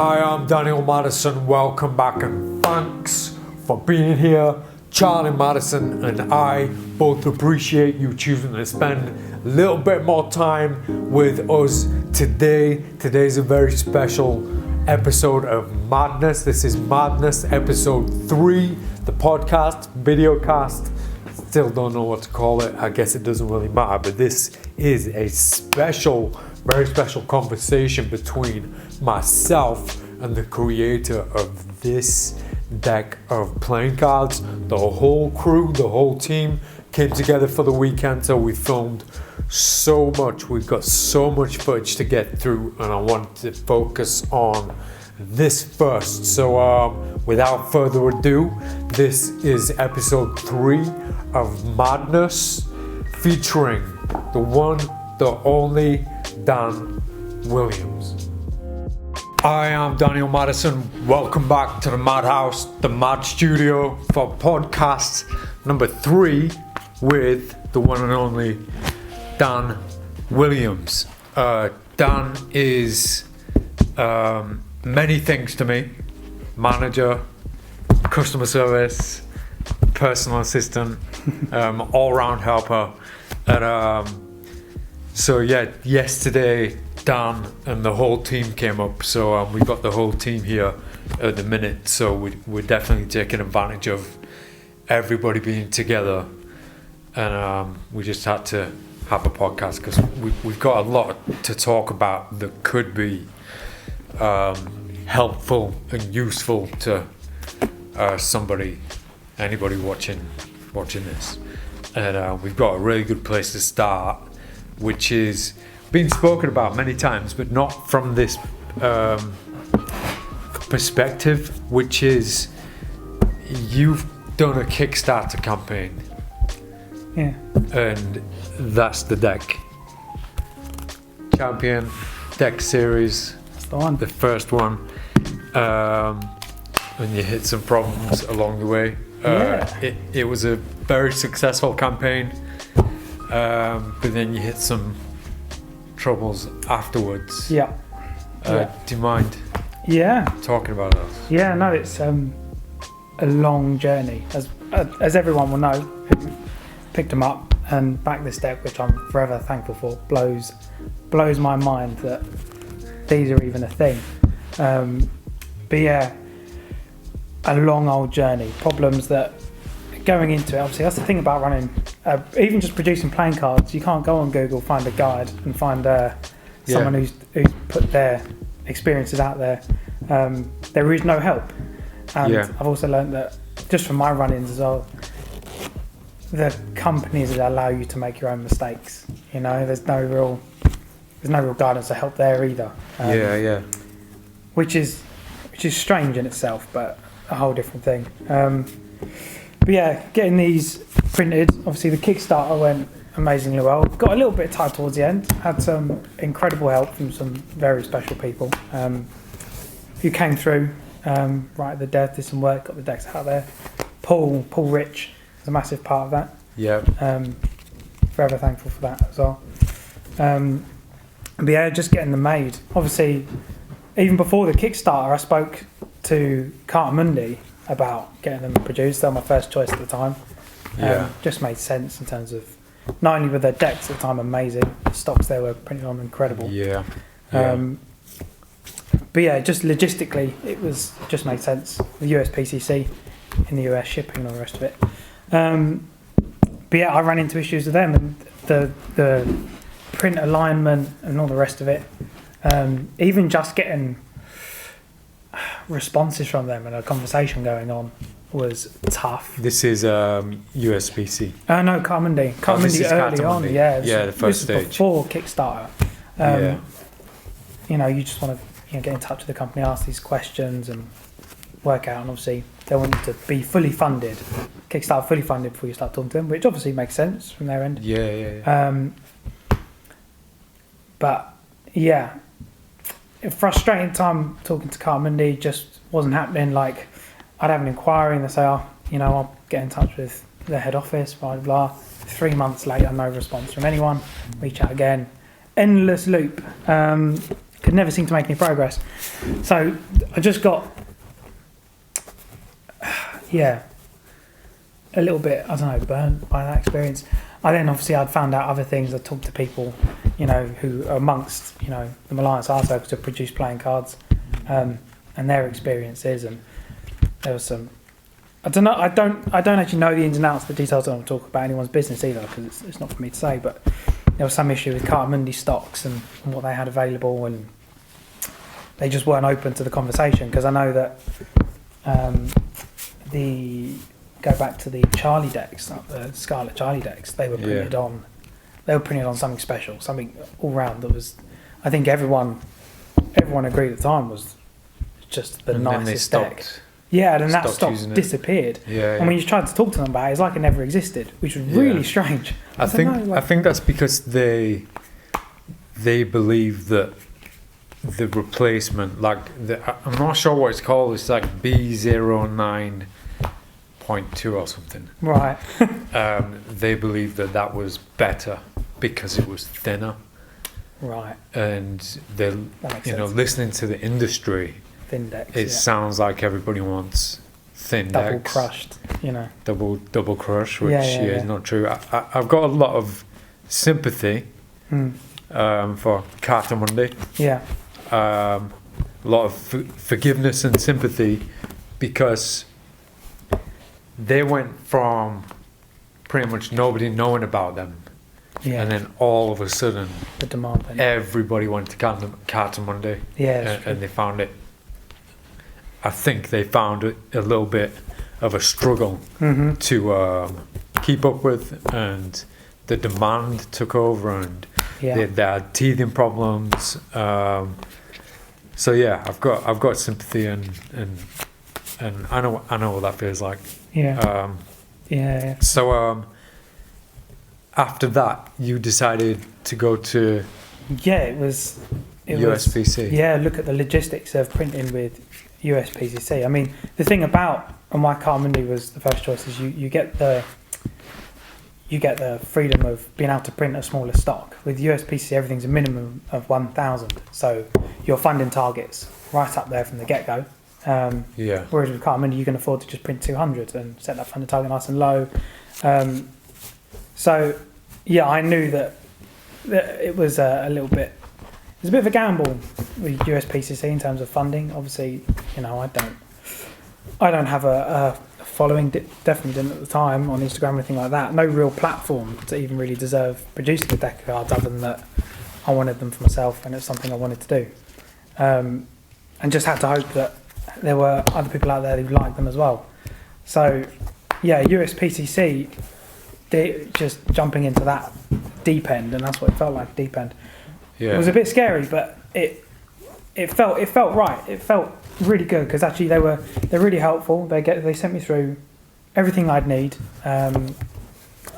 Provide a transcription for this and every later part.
I am Daniel Madison. Welcome back and thanks for being here. Charlie Madison and I both appreciate you choosing to spend a little bit more time with us today. Today's a very special episode of Madness. This is Madness episode 3, the podcast, videocast. Still don't know what to call it. I guess it doesn't really matter, but this is a very special conversation between myself and the creator of this deck of playing cards. The whole crew, the whole team came together for the weekend, so we filmed so much. We've got so much footage to get through, and I wanted to focus on this first. So without further ado, this is episode 3 of Madness, featuring the one, the only Dan Williams. I am Daniel Madison. Welcome back to the Madhouse, the Mad Studio, for podcast number 3 with the one and only Dan Williams. Dan is many things to me: manager, customer service, personal assistant, all-round helper. And so yeah, yesterday Dan and the whole team came up, so we got the whole team here at the minute, so we're definitely taking advantage of everybody being together, and we just had to have a podcast because we've got a lot to talk about that could be helpful and useful to anybody watching this. And we've got a really good place to start, which is been spoken about many times, but not from this perspective, which is you've done a Kickstarter campaign. Yeah. And that's the deck. Champion deck series. That's the one. The first one. And you hit some problems along the way. It was a very successful campaign, but then you hit some troubles afterwards. Yeah. Do you mind talking about those? Yeah, no, it's a long journey, as everyone will know who picked them up and backed this deck, which I'm forever thankful for. Blows my mind that these are even a thing. But yeah, a long old journey. Problems that going into it, obviously that's the thing about running, even just producing playing cards. You can't go on Google, find a guide and find someone who's put their experiences out there. There is no help, and I've also learned that just from my run-ins as well, the companies that allow you to make your own mistakes, there's no real guidance or help there either. Which is strange in itself, but a whole different thing. But yeah, getting these printed, obviously the Kickstarter went amazingly well. Got a little bit tight towards the end. Had some incredible help from some very special people who came through right at the death, did some work, got the decks out there. Paul Rich was a massive part of that. Yeah. Forever thankful for that as well. But yeah, just getting them made. Obviously, even before the Kickstarter, I spoke to Cartamundi about getting them produced. They were my first choice at the time. Just made sense in terms of not only were their decks at the time amazing, the stocks they were printed on incredible. But yeah, just logistically, it just made sense. The USPCC in the US, shipping and all the rest of it. But yeah, I ran into issues with them and the print alignment and all the rest of it. Even just getting responses from them and a conversation going on was tough. This is USPC. No, Cartamundi. Cartamundi early on, the first stage. Before Kickstarter. You just want to get in touch with the company, ask these questions and work out, and obviously they want you to be fully funded. Kickstarter fully funded before you start talking to them, which obviously makes sense from their end. But yeah, a frustrating time talking to Cartamundi, just wasn't happening. Like, I'd have an inquiry and they say, I'll get in touch with the head office, blah, blah, blah. 3 months later, no response from anyone. Reach out again. Endless loop. Because could never seem to make any progress. So I just got, yeah, a little bit, I don't know, burnt by that experience. I'd found out other things. I talked to people, you know, who are amongst, you know, the Alliance Art Circles to produce playing cards, and their experiences. And there was some, I don't know, I don't actually know the ins and outs, the details. I don't want to talk about anyone's business either, because it's not for me to say. But there was some issue with Cartamundi stocks and what they had available, and they just weren't open to the conversation. Because I know that go back to the Charlie decks, like the Scarlet Charlie decks, they were printed on something special, something all round that was, I think everyone agreed at the time was just the nicest deck. Yeah, and then that stock disappeared. And when you tried to talk to them about it, it's like it never existed, which was really strange. I think that's because they believe that the replacement, like I'm not sure what it's called. It's like B09.2 or something. Right. They believe that was better because it was thinner. Right. And they, listening to the industry, thin decks. It sounds like everybody wants thin double decks. Crushed, you know. Double crush, which is not true. I've got a lot of sympathy for Cartamundi. Yeah. A lot of forgiveness and sympathy, because they went from pretty much nobody knowing about them, and then all of a sudden, the demand. Everybody went to Cartamundi, and they found it. I think they found it a little bit of a struggle to keep up with, and the demand took over, and they had teething problems. So yeah, I've got sympathy, and I know what that feels like. So after that, you decided to go to it was USPC. Look at the logistics of printing with USPCC. I mean, the thing about why Cartamundi was the first choice is you get the freedom of being able to print a smaller stock. With USPCC, everything's a minimum of 1,000, so your funding target's right up there from the get-go. Whereas with Cartamundi, you can afford to just print 200 and set that funding target nice and low. I knew that it was a little bit. It was a bit of a gamble with USPCC in terms of funding. Obviously, you know, I don't have a following, definitely didn't at the time, on Instagram or anything like that. No real platform to even really deserve producing a deck of cards, other than that I wanted them for myself and it's something I wanted to do. And just had to hope that there were other people out there who liked them as well. So, USPCC, just jumping into that deep end, and that's what it felt like, deep end. It was a bit scary, but it felt right. It felt really good, because actually they're really helpful. They sent me through everything I'd need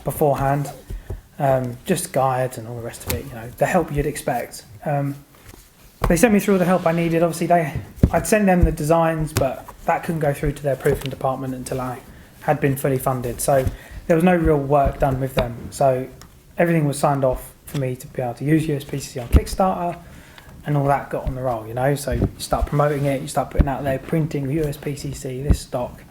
beforehand, just guides and all the rest of it. You know, the help you'd expect. They sent me through all the help I needed. Obviously, I'd sent them the designs, but that couldn't go through to their proofing department until I had been fully funded. So there was no real work done with them. So everything was signed off for me to be able to use USPCC on Kickstarter, and all that got on the roll, you know. So you start promoting it, you start putting out there, printing USPCC, this stock,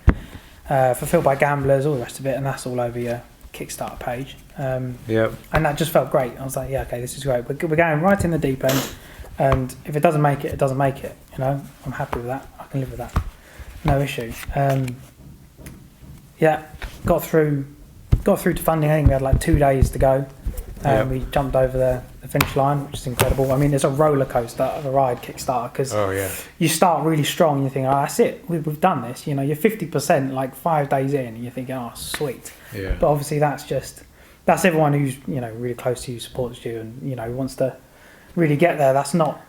fulfilled by gamblers, all the rest of it, and that's all over your Kickstarter page. And that just felt great. I was like, okay, this is great. We're going right in the deep end, and if it doesn't make it, it doesn't make it. You know, I'm happy with that. I can live with that. No issue. Got through to funding. I think we had like 2 days to go. We jumped over the finish line, which is incredible. I mean, it's a roller coaster of a ride, Kickstarter, because you start really strong and you think, that's it, we've done this. You know, you're 50% like 5 days in, and you're thinking, sweet. But obviously that's everyone who's, you know, really close to you, supports you, and, you know, wants to really get there. That's not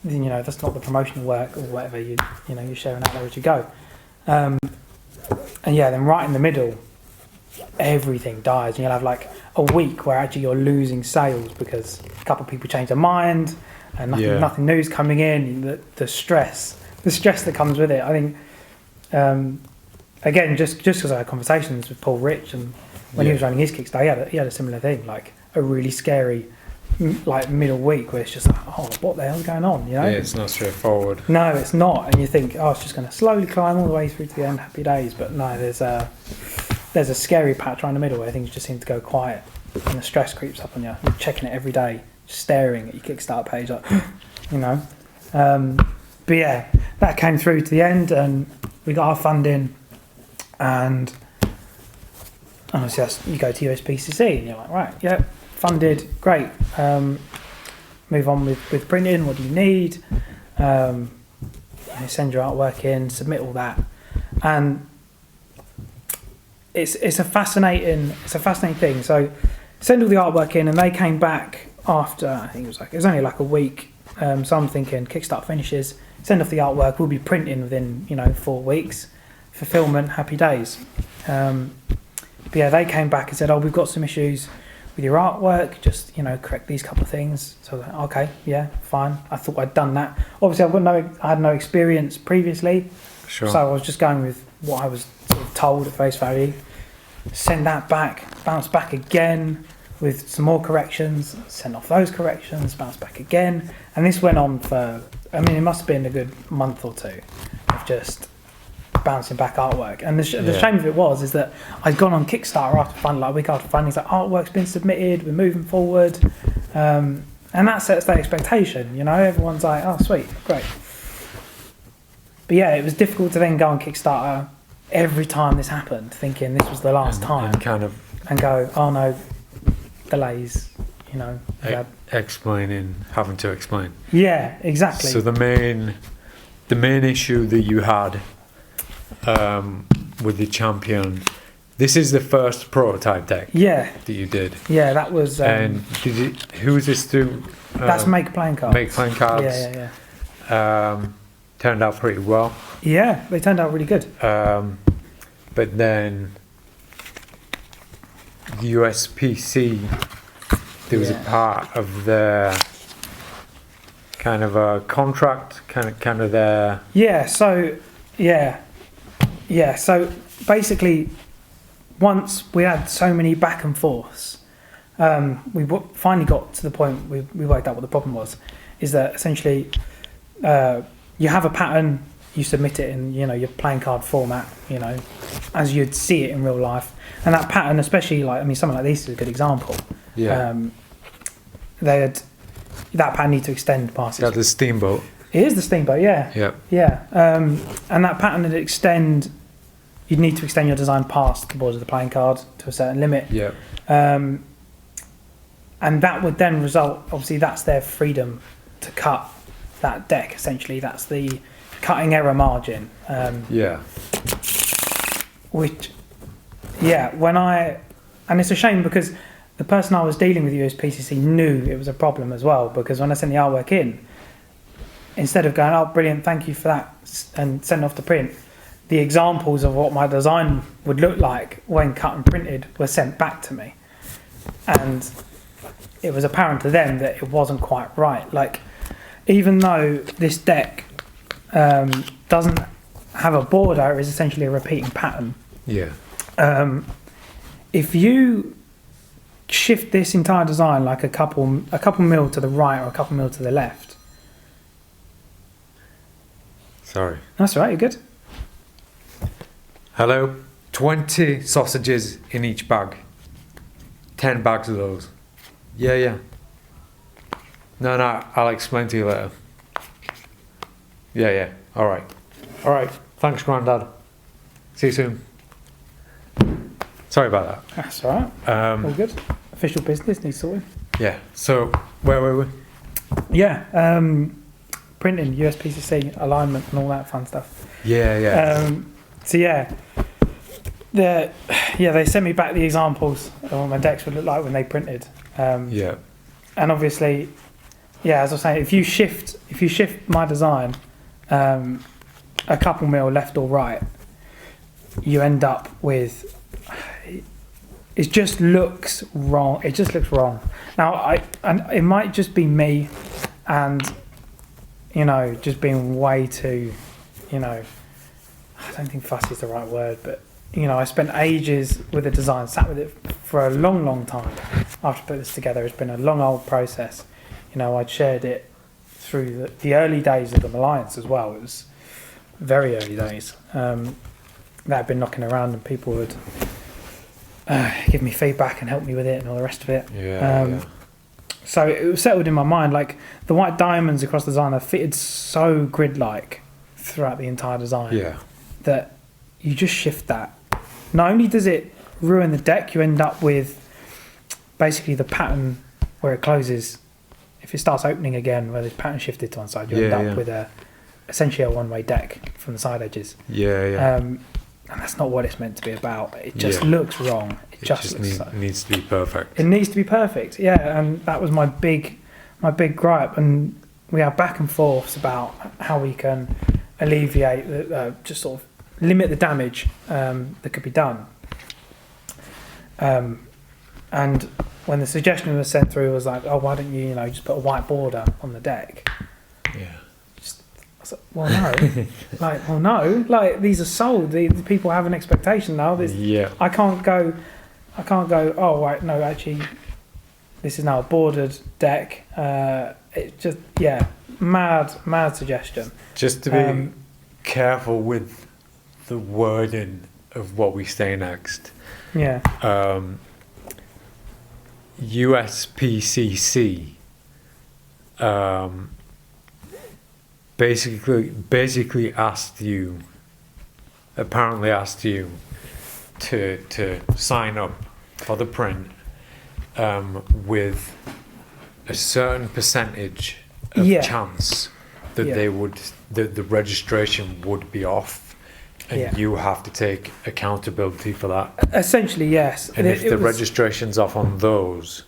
the promotional work or whatever you're sharing out there as you go. Then right in the middle, everything dies, and you'll have like a week where actually you're losing sales because a couple of people change their mind and nothing new's coming in. The stress that comes with it. I think again, just because I had conversations with Paul Rich, and when he was running his Kickstarter, he had a similar thing, like a really scary like middle week where it's just like, oh, what the hell's going on? You know? Yeah, it's not straightforward. No, it's not. And you think, oh, it's just going to slowly climb all the way through to the end, happy days. But no, there's a scary patch right in the middle where things just seem to go quiet and the stress creeps up on you. You're checking it every day, just staring at your Kickstarter page, like, you know. But yeah, that came through to the end and we got our funding, and obviously you go to USPCC and you're like, right, yeah, funded, great. Move on with printing. What do you need? You send your artwork in, submit all that, and it's a fascinating thing. So send all the artwork in, and they came back after, I think it was only like a week. So I'm thinking Kickstarter finishes, send off the artwork, we'll be printing within 4 weeks. Fulfillment, happy days. But yeah, they came back and said, oh, we've got some issues with your artwork, just correct these couple of things. So I was like, okay, yeah, fine. I thought I'd done that. Obviously I had no experience previously, Sure. so I was just going with what I was sort of told at face value. Send that back, bounce back again with some more corrections, send off those corrections, bounce back again, and this went on for, it must have been a good month or two of just bouncing back artwork. And the shame of it is that I'd gone on Kickstarter after funding, like a week after funding, it's like, artwork's been submitted, we're moving forward, and that sets that expectation. Everyone's like, oh sweet, great. But yeah, it was difficult to then go on Kickstarter every time this happened, thinking this was the last time, and go, oh no, delays, having to explain. Yeah, exactly. So the main issue that you had with the Champion, this is the first prototype deck. Yeah. That you did. Yeah, that was. And who was this through? That's Make Playing Cards. Make Playing Cards. Yeah. Turned out pretty well. Yeah, they turned out really good. But then the USPC, there was a part of their kind of a contract, kind of their. So basically, once we had so many back and forths, we finally got to the point we worked out what the problem was. Is that essentially you have a pattern, you submit it in your playing card format, as you'd see it in real life, and that pattern, especially something like this is a good example. Yeah. That pattern need to extend past. That's the Steamboat. It is the Steamboat, yeah. Yep. Yeah. And that pattern would extend. You'd need to extend your design past the borders of the playing card to a certain limit. Yeah. And that would then result. Obviously, that's their freedom to cut that deck. Essentially, that's the cutting error margin. Which, and it's a shame because the person I was dealing with USPCC knew it was a problem as well, because when I sent the artwork in, instead of going, oh brilliant, thank you for that, and send off the print, the examples of what my design would look like when cut and printed were sent back to me, and it was apparent to them that it wasn't quite right. Like, even though this deck doesn't have a border, it is essentially a repeating pattern. Yeah. If you shift this entire design like a couple mil to the right or a couple mil to the left. Sorry. That's all right, you're good. Hello. 20 sausages in each bag. 10 bags of those. Yeah. No, I'll explain to you later. Yeah. All right. Thanks, Grandad. See you soon. Sorry about that. That's all right. All good. Official business needs sorting. Yeah. So, where were we? Yeah. Printing, USPCC, alignment, and all that fun stuff. Yeah. They sent me back the examples of what my decks would look like when they printed. Yeah. And obviously, as I was saying, if you shift my design a couple mil left or right, you end up with. It just looks wrong. It just looks wrong. Now, it might just be me, and just being way too, I don't think fussy is the right word, but I spent ages with the design, sat with it for a long, long time, after I put this together. It's been a long old process. You know, I'd shared it through the early days of the Alliance as well. It was very early days. That had been knocking around, and people would give me feedback and help me with it and all the rest of it. So it was settled in my mind. Like the white diamonds across the design are fitted so grid-like throughout the entire design that you just shift that. Not only does it ruin the deck, you end up with basically the pattern where it closes. If it starts opening again, where the pattern shifted to one side, you end up with essentially a one-way deck from the side edges. And that's not what it's meant to be about. It just looks wrong. It just needs to be perfect. It needs to be perfect. Yeah, and that was my big gripe. And we have back and forths about how we can alleviate, just sort of limit the damage that could be done. And when the suggestion was sent through, it was like, oh, why don't you, just put a white border on the deck? Yeah. I was like, well, no. Like, these are sold. The people have an expectation now. I can't go, oh, right, no, actually, this is now a bordered deck. It just, mad suggestion. Just to be careful with the wording of what we say next. Yeah. USPCC basically asked you to sign up for the print with a certain percentage of chance that the registration would be off. And you have to take accountability for that. Essentially, yes. And if the registration's off on those,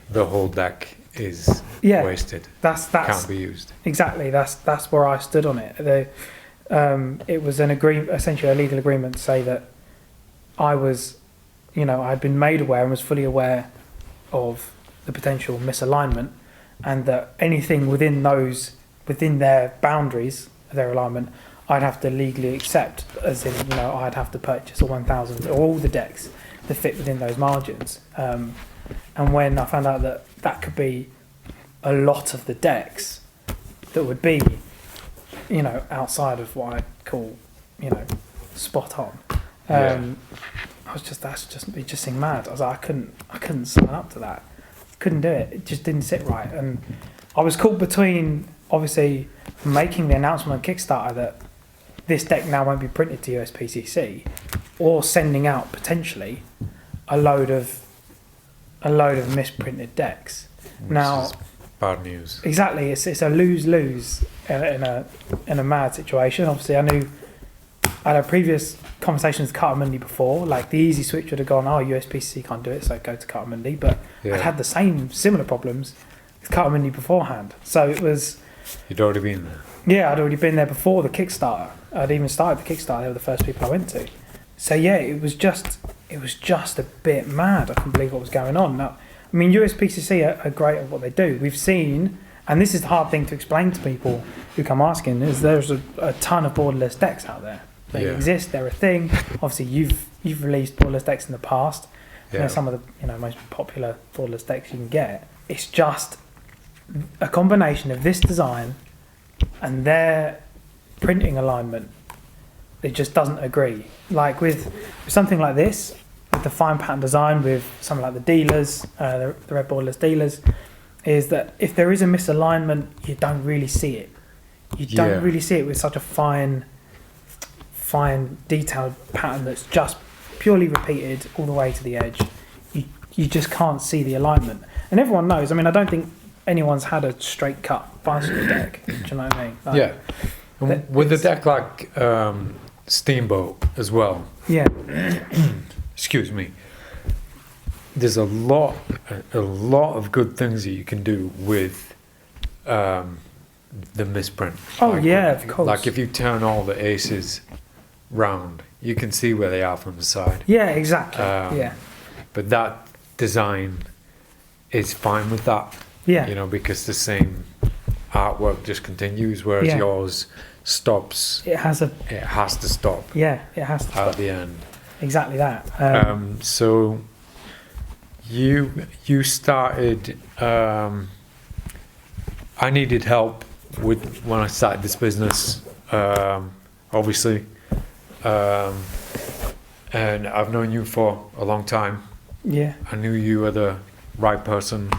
the whole deck is wasted. That's can't be used. Exactly. That's where I stood on it. It was an agreement, essentially a legal agreement, to say that I was, I'd been made aware and was fully aware of the potential misalignment, and that anything within their boundaries of their alignment, I'd have to legally accept, as in, I'd have to purchase a 1,000 or all the decks that fit within those margins. And when I found out that could be a lot of the decks that would be, outside of what I'd call, spot on, I was just, it just seemed mad. I was like, I couldn't sign up to that. Couldn't do it. It just didn't sit right. And I was caught between, obviously, making the announcement on Kickstarter that this deck now won't be printed to USPCC, or sending out potentially a load of misprinted decks. Now, is bad news. Exactly, it's a lose-lose in a mad situation. Obviously, I had a previous conversation with Carter Mundi before. Like, the easy switch would have gone, oh, USPCC can't do it, so go to Carter Mundi. But I'd had the similar problems with Carter Mundi beforehand. So it was. You'd already been there. Yeah, I'd already been there before the Kickstarter. I'd even started the Kickstarter. They were the first people I went to. So yeah, it was just a bit mad. I couldn't believe what was going on. Now, I mean, USPCC are great at what they do. We've seen, and this is the hard thing to explain to people who come asking, is there's a ton of borderless decks out there. They exist. They're a thing. Obviously, you've released borderless decks in the past. They're some of the most popular borderless decks you can get. It's just a combination of this design and their printing alignment. It just doesn't agree. Like with something like this, with the fine pattern design, with something like the dealers, the red borderless dealers, is that if there is a misalignment, you don't really see it. You don't really see it with such a fine detailed pattern that's just purely repeated all the way to the edge. You just can't see the alignment. And everyone knows, I mean, I don't think anyone's had a straight cut bicycle deck. Do you know what I mean? Like, and with a deck like Steamboat as well. Yeah. Excuse me. There's a lot of good things that you can do with the misprint. Oh, of course. Like if you turn all the aces round, you can see where they are from the side. Yeah, exactly. But that design is fine with that. Yeah. Because the same artwork just continues, whereas yours stops. It has to stop. Yeah, it has to stop at the end. Exactly that. So you started. I needed help with when I started this business, obviously, and I've known you for a long time. Yeah. I knew you were the right person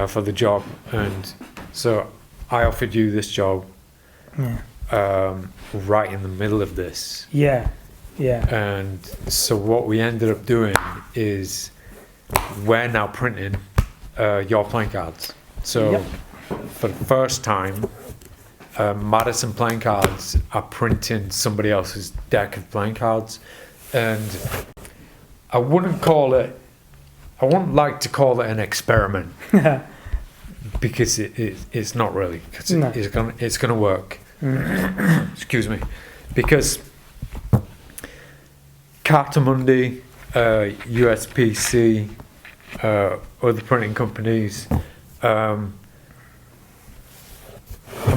for the job, and so I offered you this job Yeah. right in the middle of this. Yeah. Yeah. And so what we ended up doing is we're now printing your playing cards. So Yep. for the first time, Madison playing cards are printing somebody else's deck of playing cards, and I wouldn't like to call it an experiment because it's not really, because No. it's gonna work. Excuse me, because Cartamundi, USPC, other printing companies. I'm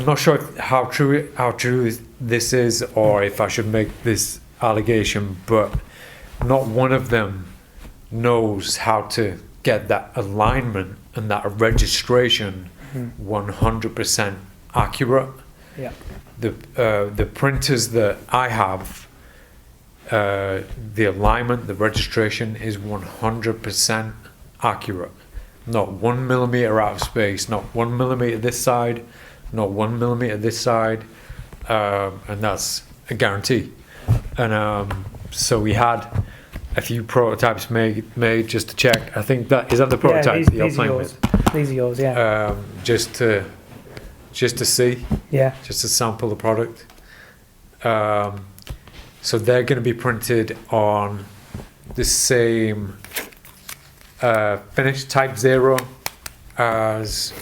not sure how true this is, or if I should make this allegation, but not one of them knows how to get that alignment and that registration 100% accurate. Yeah. The printers that I have, the alignment, the registration is 100% accurate. Not 1 millimeter out of space, not 1 millimeter this side, not 1 millimeter this side, and that's a guarantee. And so we had a few prototypes made just to check. I think that is that the prototype that you're these are playing yours. with. These are yours. Yeah. Just to see, Yeah. just to sample the product. So they're going to be printed on the same finish type 0 as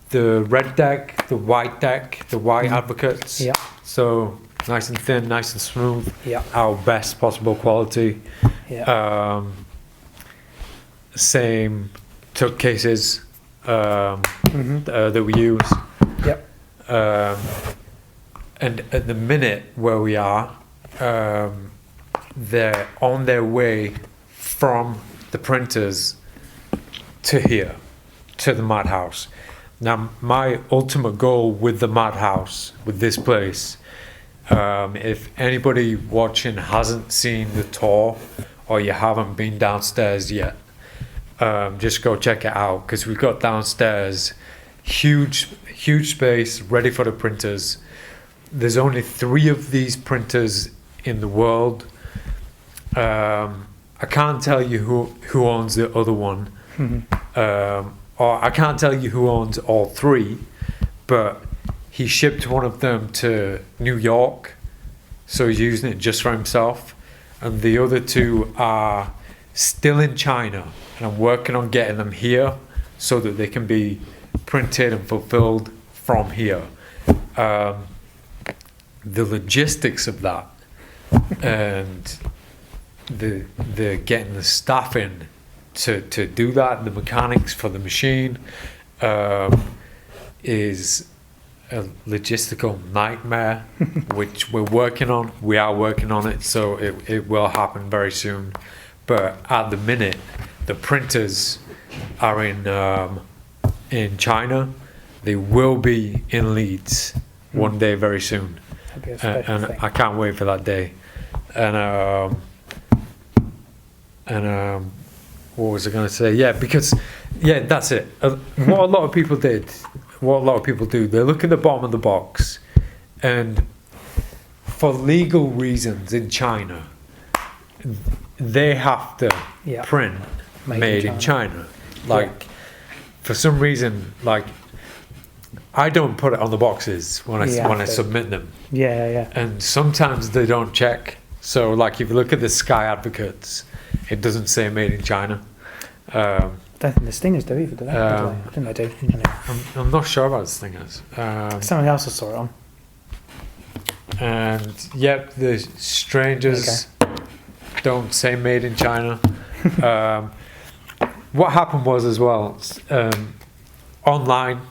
the red deck, the white deck, the white advocates. Yeah. So nice and thin, nice and smooth. Yeah. Our best possible quality. Yeah. Same tuck cases Mhm. that we use. Yep. And at the minute where we are, they're on their way from the printers to here, to the Madhouse. Now, my ultimate goal with the Madhouse, with this place, if anybody watching hasn't seen the tour or you haven't been downstairs yet, just go check it out, because we've got downstairs huge space ready for the printers. There's only 3 of these printers in the world. I can't tell you who owns the other one, or I can't tell you who owns all 3, but he shipped one of them to New York, so he's using it just for himself, and the other 2 are still in China, and I'm working on getting them here so that they can be printed and fulfilled from here. The logistics of that and the getting the staff in to do that, the mechanics for the machine, is a logistical nightmare, which we're working on. We are working on it, so it will happen very soon. But at the minute, the printers are in China. They will be in Leeds one day very soon, That'd be a special and thing. I can't wait for that day. And what was I going to say? Yeah, because that's it. What a lot of people do, they look at the bottom of the box, and for legal reasons in China, they have to Yeah. print made in China. Like, for some reason, like, I don't put it on the boxes when You have I to. submit them, Yeah. and sometimes they don't check. So, like, if you look at the Sky Advocates, it doesn't say made in China. Don't think the Stingers do either, do they? I think they do. Anyway. I'm not sure about the Stingers. Somebody else I saw it on. And yep, the Strangers don't say made in China. What happened was as well, online,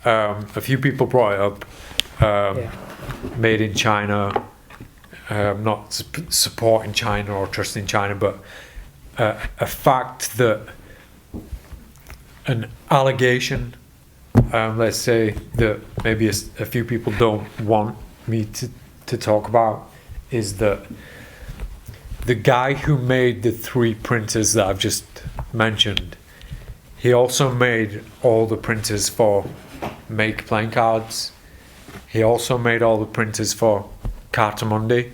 a few people brought it up, made in China, not supporting China or trusting China, but a fact that an allegation, let's say that maybe a few people don't want me to talk about, is that the guy who made the 3 printers that I've just mentioned, he also made all the printers for Make playing cards. He also made all the printers for Cartamundi,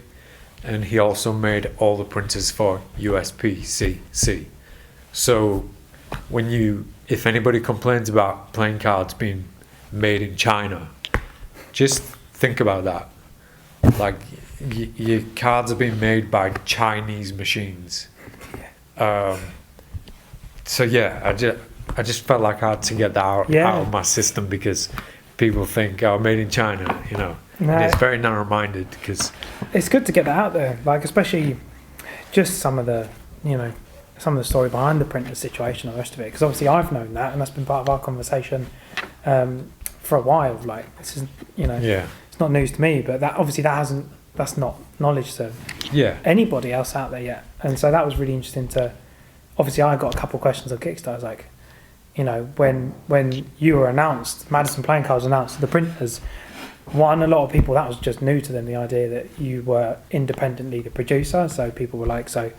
and he also made all the printers for USPCC. So if anybody complains about playing cards being made in China, just think about that. Like, your cards are being made by Chinese machines. So yeah, I just felt like I had to get that out of my system, because people think, oh, made in China, you know. No. And it's very narrow-minded, because It's good to get that out there, like especially just some of the story behind the printer situation and the rest of it. Because obviously I've known that, and that's been part of our conversation for a while. Like, this is, it's not news to me, but that's not knowledge to anybody else out there yet. And so that was really interesting to. Obviously, I got a couple of questions on Kickstarter. I was like, when you were announced, Madison Playing Cards announced the printers. A lot of people, that was just new to them, the idea that you were independently the producer. So people were like, so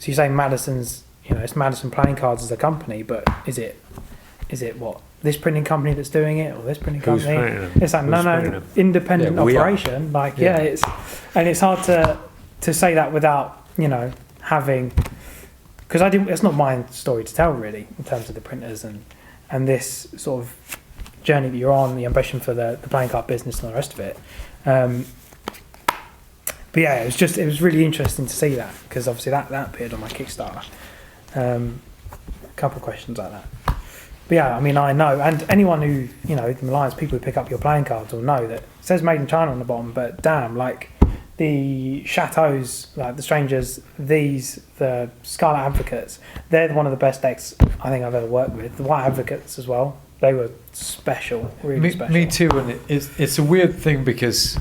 you say Madison's, it's Madison Playing Cards as a company, but is it what, this printing company that's doing it, or this printing company? It's like, no, independent operation. It's hard to say that without, having, because it's not my story to tell really, in terms of the printers and this sort of journey that you're on, the ambition for the playing card business and the rest of it. But yeah, it was really interesting to see that, because obviously that appeared on my Kickstarter. A couple of questions like that. But yeah, I mean, I know, and anyone who, the Lions people who pick up your playing cards will know that it says made in China on the bottom, but damn, like the Chateaus, like the Strangers, the Scarlet Advocates, they're one of the best decks I think I've ever worked with. The White Advocates as well, they were special, really special. Me too, and it's a weird thing, because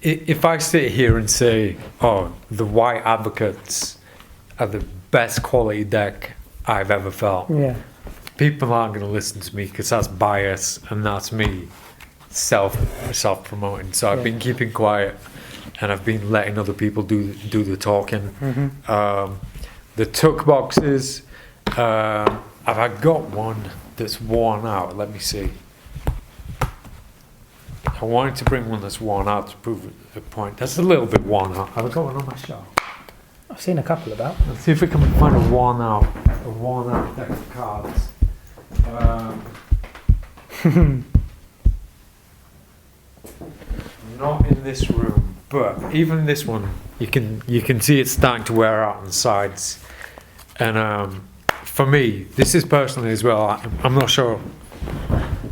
if I sit here and say, oh, the White Advocates are the best quality deck I've ever felt, people aren't going to listen to me, because that's bias, and that's me self-promoting. So I've been keeping quiet, and I've been letting other people do the talking. Mm-hmm. The tuck boxes, I've got one that's worn out. Let me see. I wanted to bring one that's worn out to prove a point. That's a little bit worn out. I've got one on my shelf. I've seen a couple about. Let's see if we can find a worn out deck of cards. Not in this room, but even this one, you can see it's starting to wear out on the sides. And for me, this is personally as well, I'm not sure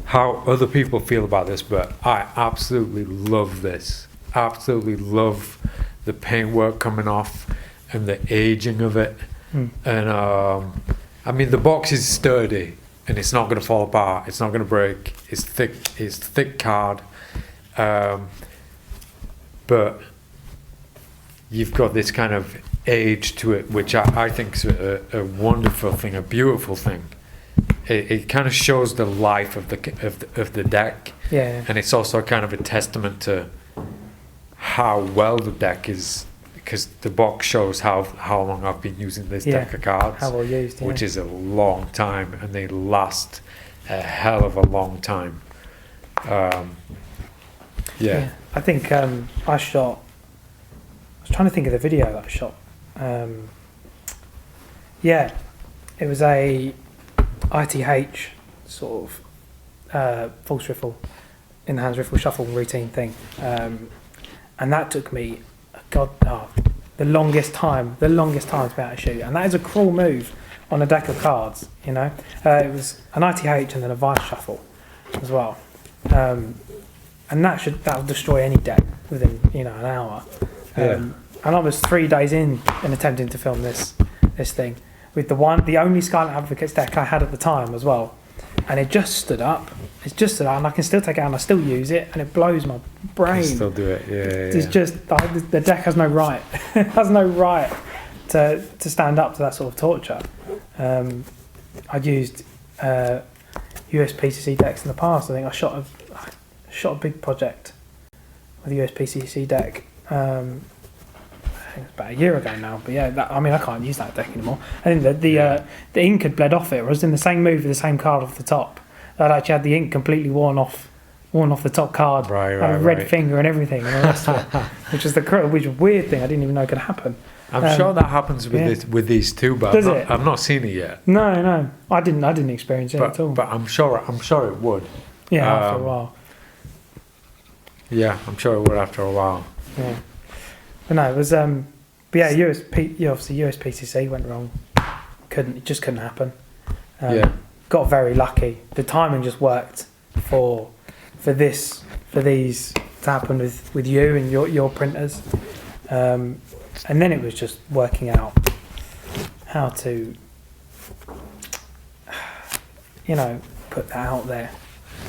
how other people feel about this, but I absolutely love this. Absolutely love the paintwork coming off and the aging of it. And I mean, the box is sturdy and it's not going to fall apart. It's not going to break. It's thick card. But you've got this kind of age to it, which I think is a wonderful thing, a beautiful thing. It kind of shows the life of the deck, and it's also kind of a testament to how well the deck is, because the box shows how long I've been using this deck of cards, how well used, which is a long time, and they last a hell of a long time. I think I was trying to think of the video that I shot. It was a ITH sort of false riffle, in the hands riffle shuffle routine thing, and that took me the longest time to be able to shoot, and that is a cruel move on a deck of cards. It was an ITH and then a vice shuffle as well, and that'll destroy any deck within an hour. And I was 3 days in attempting to film this thing with the only Scarlet Advocates deck I had at the time as well, and it just stood up. It's just stood up, and I can still take it out and I still use it, and it blows my brain. You still do it, It's just the deck has no right, to stand up to that sort of torture. I'd used USPCC decks in the past. I think I shot a big project with a USPCC deck. I think it's about a year ago now, but yeah, I can't use that deck anymore. I think that the ink had bled off it. I was in the same move with the same card off the top. I'd actually had the ink completely worn off the top card. Right, had a red finger and everything, and all the rest of it, which was a weird thing I didn't even know could happen. I'm sure that happens with these too, but I've not seen it yet. No, I didn't experience it at all. But I'm sure it would. Yeah, after a while. Yeah, I'm sure it would after a while. Yeah, but no, it was but yeah, obviously USPCC went wrong. It just couldn't happen. Got very lucky. The timing just worked for these to happen with you and your printers, and then it was just working out how to put that out there,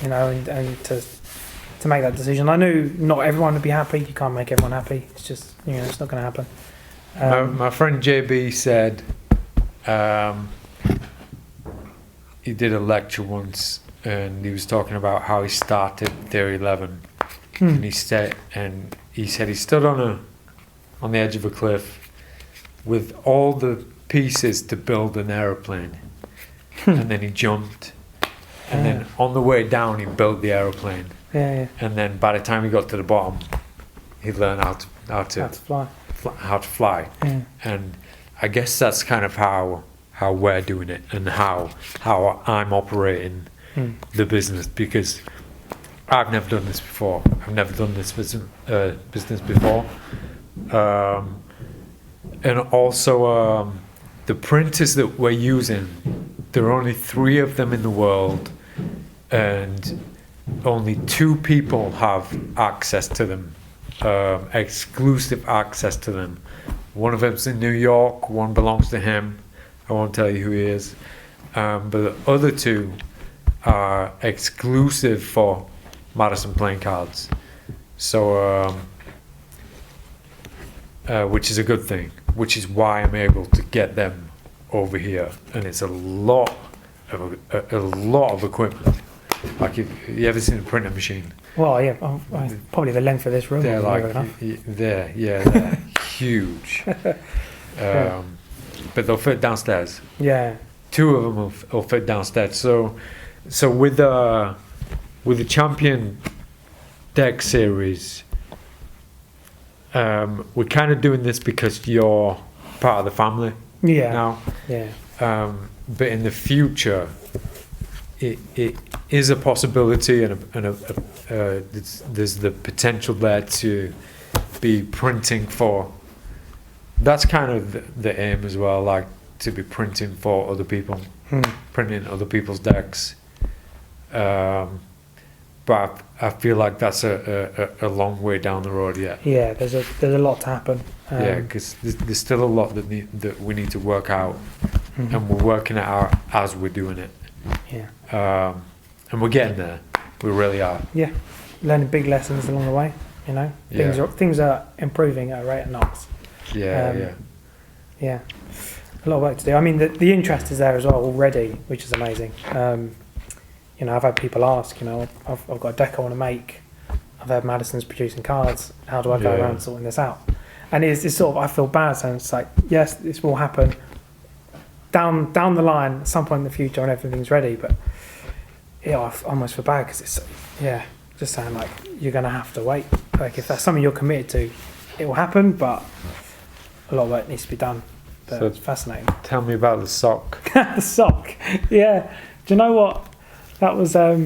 and to make that decision. I knew not everyone would be happy. You can't make everyone happy. It's just it's not going to happen. My friend JB said he did a lecture once, and he was talking about how he started Theory 11, and he said he stood on the edge of a cliff with all the pieces to build an aeroplane, and then he jumped, and then on the way down he built the aeroplane, and then by the time he got to the bottom, he learned how to fly, and I guess that's kind of how we're doing it, and how I'm operating the business, because I've never done this before. I've never done this business before, and also the printers that we're using, there are only 3 of them in the world, and only 2 people have access to them, exclusive access to them. One of them's in New York, one belongs to him. I won't tell you who he is, but the other 2 are exclusive for Madison playing cards. So, which is a good thing, which is why I'm able to get them over here, and it's a lot of equipment. Like, if you ever seen a printer machine? Well, yeah, probably the length of this room. They're they're huge. But they'll fit downstairs. Yeah. 2 of them will fit downstairs. So with the Champion deck series, we're kind of doing this because you're part of the family now. Yeah. But in the future, it is a possibility, and there's the potential there to be printing for. That's kind of the aim as well, like to be printing for other people, printing other people's decks. But I feel like that's a long way down the road yet. Yeah, there's a lot to happen. Because there's still a lot that we need to work out, and we're working it out as we're doing it. Yeah. And we're getting there. We really are. Yeah, learning big lessons along the way. Things are improving at a rate of knots. Yeah. A lot of work to do. I mean, the interest is there as well already, which is amazing. I've had people ask, I've got a deck I want to make. I've heard Madison's producing cards. How do I go around sorting this out? And it's sort of, I feel bad, so it's like, yes, this will happen down the line at some point in the future when everything's ready. But I almost feel bad because it's just saying like you're going to have to wait. Like if that's something you're committed to, it will happen, but a lot of work needs to be done. But so it's fascinating. Tell me about the sock. The sock, yeah. Do you know what? That was a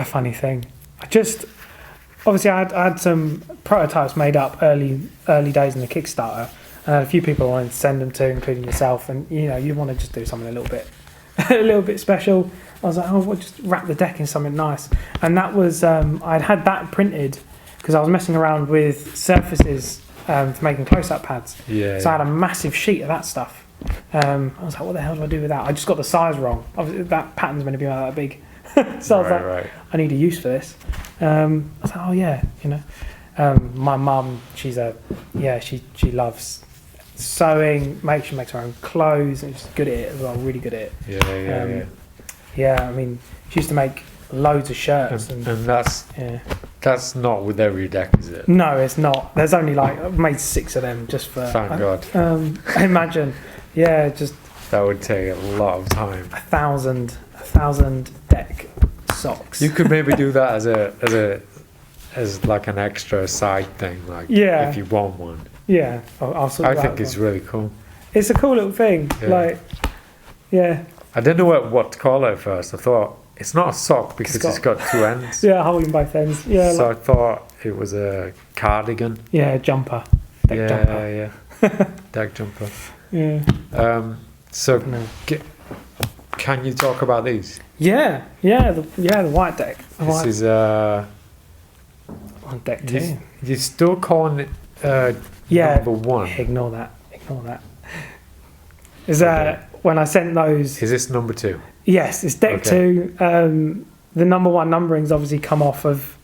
funny thing. Obviously I had some prototypes made up early days in the Kickstarter, and I had a few people I wanted to send them to, including yourself. And you want to just do something a little bit special. I was like, we'll just wrap the deck in something nice. And that was I'd had that printed because I was messing around with surfaces for making close-up pads. Yeah. So I had a massive sheet of that stuff. I was like, what the hell do I do with that? I just got the size wrong. Obviously, that pattern's meant to be about that big. So I was like, I need a use for this. I was like, my mum, she loves sewing. She makes her own clothes, and she's good at it as well. Really good at it. Yeah. Yeah, I mean, she used to make loads of shirts. And And yeah. that's not with every deck, is it? No, it's not. There's only like I've made 6 of them just for. Thank God. Imagine, yeah, just That would take a lot of time. 1,000 deck socks. You could maybe do that as like an extra side thing, like Yeah. if you want one. Yeah, I'll sort I of think it's really cool. It's a cool little thing. Yeah. Like, yeah, I didn't know what to call it at first. I thought it's not a sock because it's got 2 ends. yeah, holding both ends. Yeah, So I thought it was a cardigan. yeah, jumper, deck jumper. Yeah. Deck jumper. Yeah, So no. can you talk about these? yeah, the white deck. The This white is on deck 2. you're still calling it Yeah. number 1. Ignore that. Is that when I sent those? Is this number 2? Yes, it's deck Okay. 2. The number 1 numbering's obviously come off of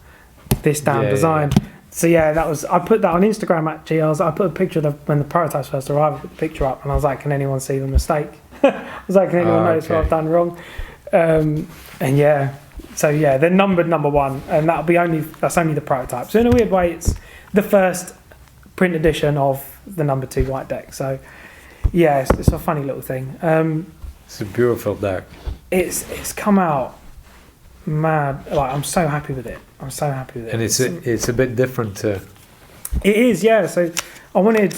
this damn Yeah, design. So yeah, that was. I put that on Instagram actually. I put a picture of when the prototypes first arrived. I put the picture up, and I was like, "Can anyone see the mistake?" I was like, "Can anyone notice what I've done wrong?" And yeah, so yeah, they're numbered number 1, and that's only the prototype. So in a weird way, it's the first print edition of the number 2 white deck. So yeah, it's a funny little thing. It's a beautiful deck. It's come out mad. Like I'm so happy with it. And it's a bit different to... It is, yeah. So I wanted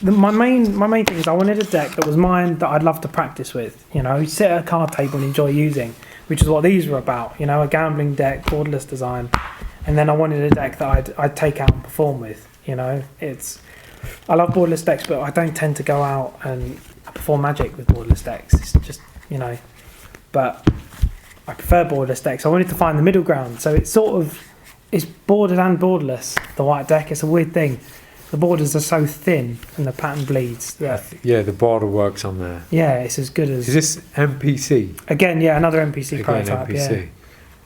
my main thing is I wanted a deck that was mine that I'd love to practice with. You know, sit at a card table and enjoy using, which is what these were about. You know, a gambling deck, borderless design, and then I wanted a deck that I'd take out and perform with. You know, I love borderless decks, but I don't tend to go out and perform Magic with borderless decks. It's just, you know, but I prefer borderless decks. I wanted to find the middle ground, so it's bordered and borderless. The white deck, it's a weird thing. The borders are so thin and the pattern bleeds. That, Yeah, the border works on there. yeah, it's as good as. Is this MPC? Again, yeah, another NPC Again, prototype. MPC.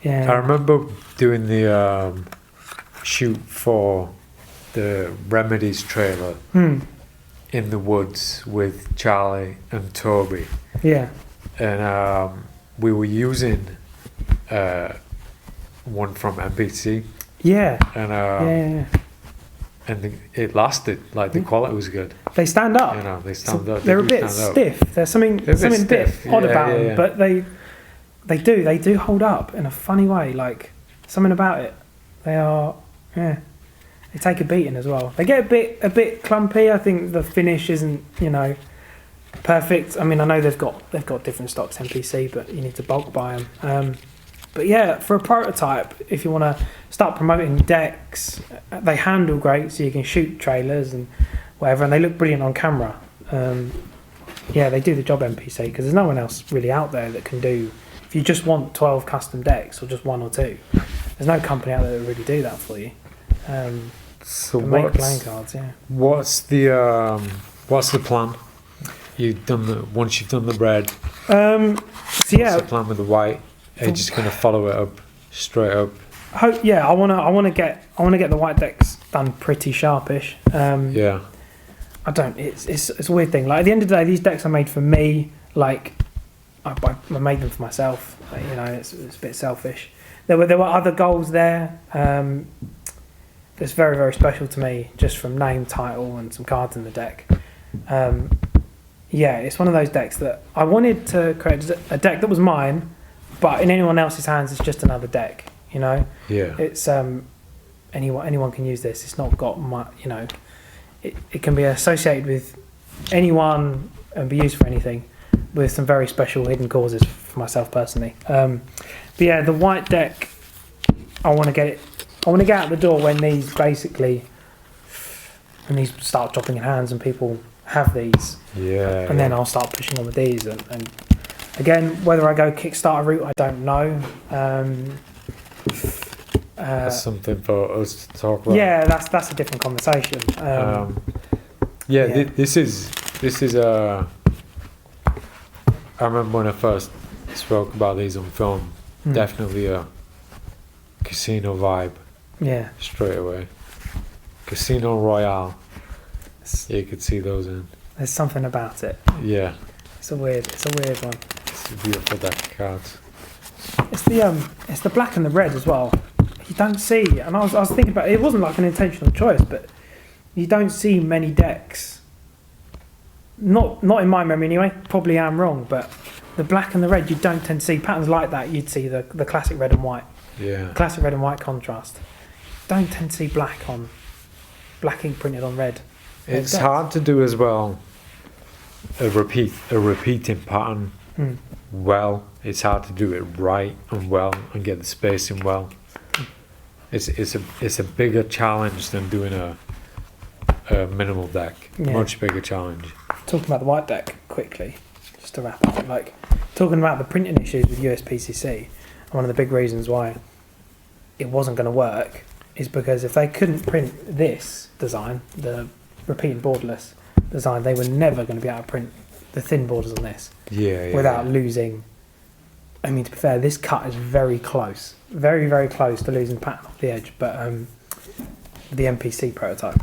Yeah, I remember doing the shoot for the Remedies trailer in the woods with Charlie and Toby, yeah, and we were using one from MPC, yeah, and yeah. it lasted. Like the quality was good. They stand up. You know, they stand up. They're a do bit stand up. stiff. There's something They're a bit a bit stiff. odd Yeah, about yeah, them, yeah. but they do hold up in a funny way. Like something about it. They are, yeah. They take a beating as well. They get a bit clumpy. I think the finish isn't, you know, perfect. I mean, I know they've got different stocks MPC, but you need to bulk buy them. But yeah, for a prototype, if you want to start promoting decks, they handle great, so you can shoot trailers and whatever, and they look brilliant on camera. Yeah, they do the job MPC because there's no one else really out there that can do. If you just want 12 custom decks or just 1 or 2, there's no company out there that really do that for you. So Make playing cards, yeah. what's the plan? Once you've done the red. So yeah, What's the plan with the white? Are you just gonna follow it up straight up? I wanna get the white decks done pretty sharpish. Yeah. I don't. It's a weird thing. Like at the end of the day, these decks are made for me. Like I made them for myself. Like, you know, it's a bit selfish. There were other goals there. That's very, very special to me, just from name, title, and some cards in the deck. Yeah, it's one of those decks that I wanted to create a deck that was mine, but in anyone else's hands, it's just another deck. You know, Yeah. it's anyone can use this. It's not got much. You know, it can be associated with anyone and be used for anything, with some very special hidden causes for myself personally. But yeah, the white deck, I want to get out the door when these start dropping in hands and people have these, Yeah. and then I'll start pushing on with these. And again, whether I go Kickstarter route, I don't know. That's something for us to talk about. Yeah, that's a different conversation. Yeah. This is I remember when I first spoke about these on film. Definitely a casino vibe Yeah. straight away. Casino Royale. You could see those in. There's something about it. Yeah, It's a weird one. it's a beautiful deck of cards. It's the black and the red as well. You don't see, and I was thinking about it. It wasn't like an intentional choice, but you don't see many decks. Not in my memory anyway. Probably am wrong, but the black and the red, you don't tend to see patterns like that. You'd see the classic red and white, Yeah. classic red and white contrast. Don't tend to see black ink printed on red. It's decks. hard to do as well. A repeating pattern Mm. well. It's hard to do it right and well and get the spacing well. It's a bigger challenge than doing a minimal deck. Yeah. Much bigger challenge. Talking about the white deck quickly, just to wrap up, like talking about the printing issues with USPCC, one of the big reasons why it wasn't going to work is because if they couldn't print this design, the repeating borderless design, they were never going to be able to print the thin borders on this Yeah. without losing. I mean, to be fair, this cut is very close, very, very close to losing pattern off the edge, but the MPC prototype.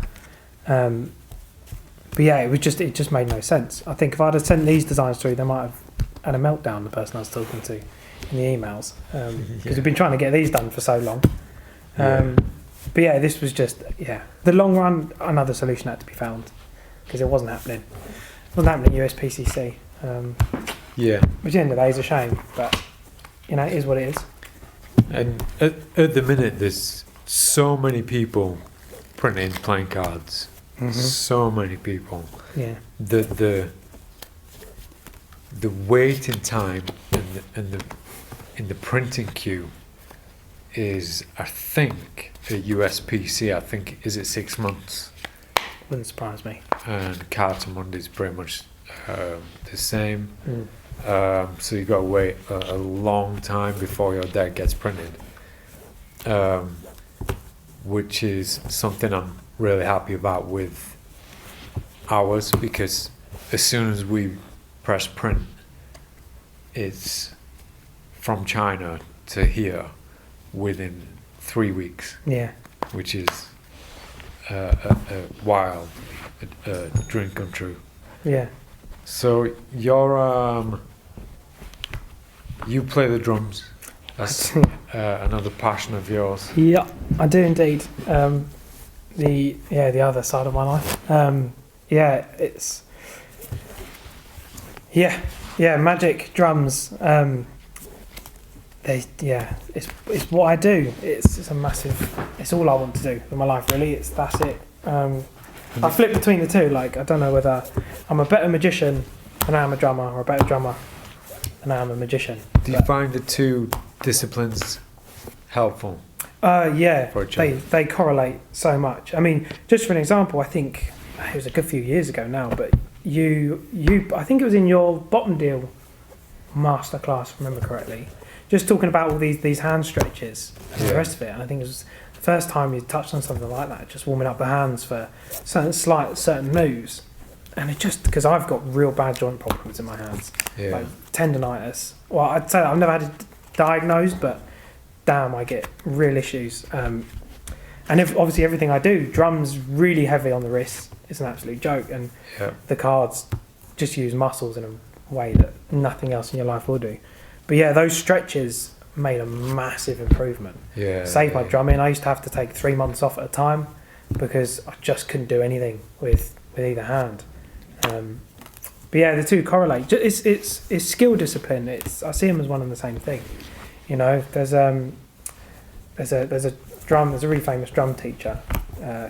But yeah, it just made no sense. I think if I'd have sent these designs through, they might have had a meltdown, the person I was talking to in the emails, because we've been trying to get these done for so long. But yeah, this was just, the long run, another solution had to be found, because it wasn't happening. It wasn't happening at USPCC. Yeah. Which at the end of the day is a shame, but you know, it is what it is. And at the minute, there's so many people printing playing cards. So many people. Yeah. The waiting time and the printing queue is, I think, at USPC, I think, is it 6 months? Wouldn't surprise me. And Cards Monday is pretty much the same. Mm. So you got to wait a long time before your deck gets printed, which is something I'm really happy about with ours, because as soon as we press print, it's from China to here within 3 weeks, Yeah. which is a wild dream come true. Yeah. So you're you play the drums. That's another passion of yours. Yeah, I do indeed. The other side of my life. It's magic drums. It's what I do. It's a massive. It's all I want to do in my life. Really, that's it. I flip between the two. Like, I don't know whether I'm a better magician than I am a drummer, or a better drummer than I am a magician. Do you find the two disciplines helpful? Yeah, For a change? they correlate so much. I mean, just for an example, I think it was a good few years ago now, but I think it was in your bottom deal masterclass, if I remember correctly, just talking about all these hand stretches and the rest of it. And I think it was the first time you touched on something like that, just warming up the hands for certain moves. And it just, because I've got real bad joint problems in my hands, like tendonitis. Well, I'd say I've never had it diagnosed, but damn, I get real issues. And obviously everything I do, drums really heavy on the wrists. It's an absolute joke. And the cards just use muscles in a way that nothing else in your life will do. But yeah, those stretches made a massive improvement. Saved my drumming. I used to have to take 3 months off at a time because I just couldn't do anything with either hand. But yeah, the two correlate. It's skill discipline. I see them as one and the same thing. You know, there's a really famous drum teacher